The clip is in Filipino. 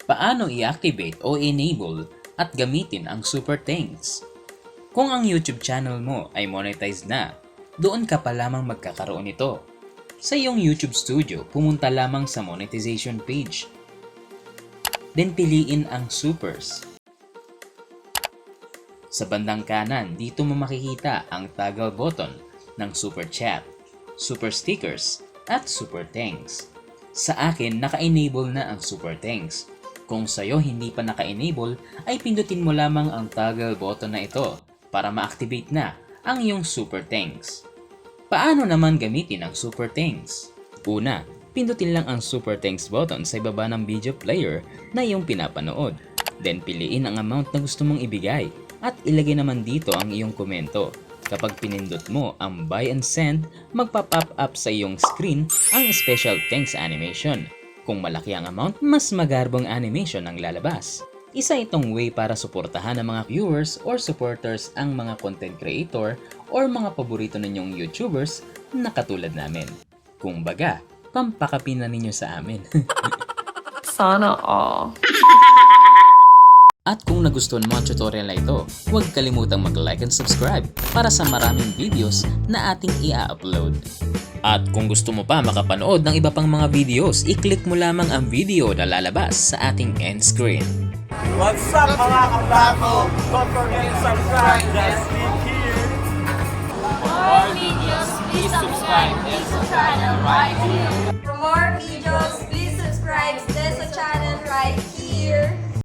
Paano i-activate o enable at gamitin ang Super Thanks? Kung ang YouTube channel mo ay monetized na, doon ka pa lamang magkakaroon nito. Sa iyong YouTube Studio, pumunta lamang sa monetization page. Then piliin ang Supers. Sa bandang kanan, dito mo makikita ang toggle button ng Super Chat, Super Stickers, at Super Thanks. Sa akin, naka-enable na ang Super Thanks. Kung sa'yo hindi pa naka-enable, ay pindutin mo lamang ang toggle button na ito para ma-activate na ang iyong Super Thanks. Paano naman gamitin ang Super Thanks? Una, pindutin lang ang Super Thanks button sa ibaba ng video player na iyong pinapanood. Then piliin ang amount na gusto mong ibigay at ilagay naman dito ang iyong komento. Kapag pinindot mo ang buy and send, magpa-pop up sa iyong screen ang special thanks animation. Kung malaki ang amount, mas magarbong animation ang lalabas. Isa itong way para suportahan ng mga viewers or supporters ang mga content creator or mga paborito ninyong YouTubers na katulad namin. Kung baga, pampakapin na ninyo sa amin. Sana all. At kung nagustuhan mo ang tutorial na ito, huwag kalimutang mag-like and subscribe para sa maraming videos na ating i-upload. At kung gusto mo pa makapanood ng iba pang mga videos, i-click mo lamang ang video na lalabas sa ating end screen. What's up mga kabago? Don't forget to subscribe, just click here. For more videos, please subscribe this channel right here. For more videos, please subscribe this channel right here.